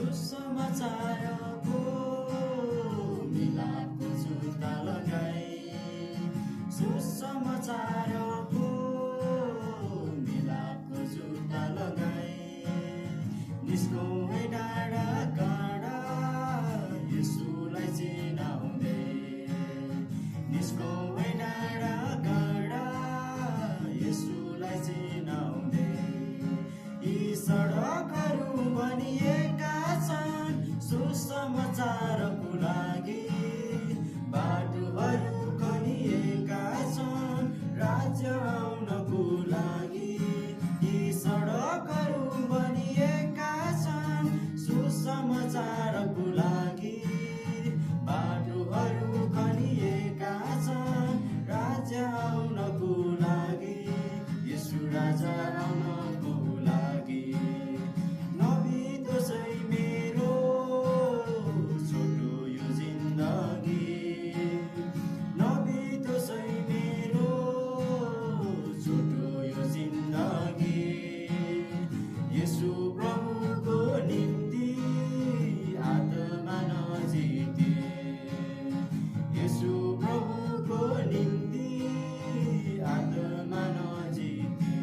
सुसमाचारको मिलापको जुत्ता लगाई, सुसमाचारको मिलापको जुत्ता लगाई, निस्कौँ है डाँडा काँडा येशूलाई चिनाउँदै, निस्कौँ है डाँडा काँडा येशूलाई चिनाउँदै। यी सडकहरू बनिएका छन् सुसमाचारको लागि, बाटोहरू खनिएका छन् राज्य आउनको लागि। यी सडकहरू बनिएका छन् सुसमाचारको लागि, बाटोहरू खनिएका छन् राज्य आउनको लागि, येशू राजा आउनको लागि। नबितोस् है मेरो छोटो यो जिन्दगी, नबितोस् है मेरो छोटो यो जिन्दगी। येशू प्रभुको निम्ति आत्मा नजिते, येशू प्रभुको निम्ति आत्मा नजिते।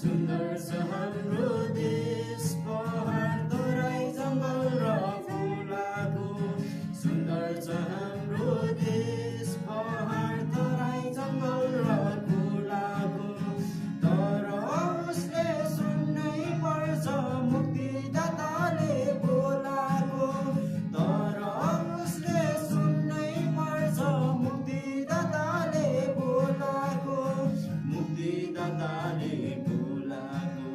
सुन्दर छ हाम्रो देश, पहाड तराई जङ्गल र खोलाको। सुन्दर छ हाम्रो देश, पहाड तराई जङ्गल र खोलाको। तर उसले सुन्नै पर्छ मुक्तिदाताले बोलाको, तर उसले सुन्नै पर्छ मुक्तिदाताले बोलाको, मुक्तिदाताले बोलाको।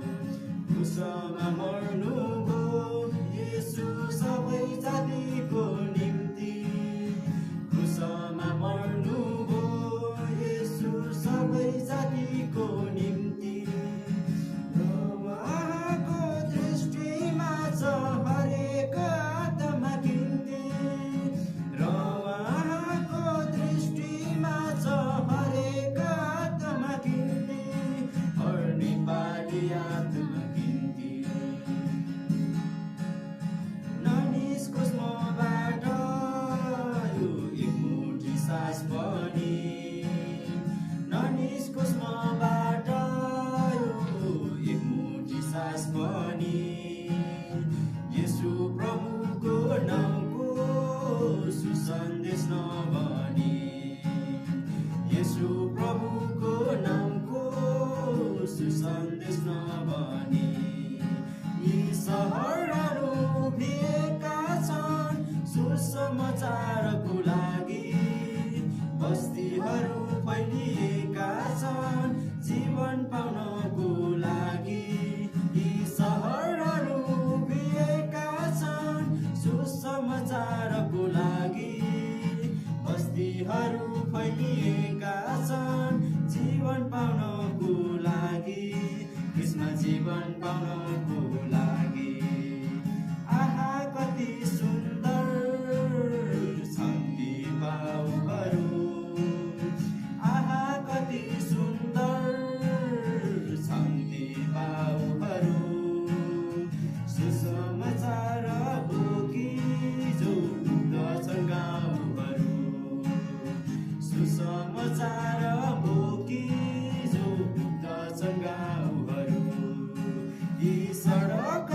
क्रुसमा मर्नुभयो येशू सबै जातिको निम्ति, क्रुसमा मर्नुभयो येशू सबै जातिको निम्ति। र उहाँको दृष्टिमा छ हरेक आत्मा किन्ती, र उहाँको दृष्टिमा छ हरेक आत्मा किन्ती, हर नेपाली आत्मा किन्ती। ननिस्कोस् मबाट यो एक मुठी सास पनि, ननिस्कोस् मबाट यो एक मुठी सास पनि। येशू प्रभुको नामको सुसन्देश नभनी, येशू प्रभुको नामको सुसन्देश नभनी। यी सहरहरू उभिएका छन् सुसमाचारको लागि, बस्तीहरू फैलिएका छन् जीवन पाउनको लागि। यी सहरहरू उभिएका छन् सुसमाचारको लागि, बस्तीहरू फैलिएका छन् जीवन पाउनको लागि, यसमा जीवन पाउनको लागि। आहा कति सुन्दर छन् ती बाउहरू, आहा कति सुन्दर छन् ती बाउहरू। सुसमाचार बोकी जो पुग्दछन् गाउँहरू, सुसमाचार बोकी जो पुग्दछन् गाउँहरू। यी सडक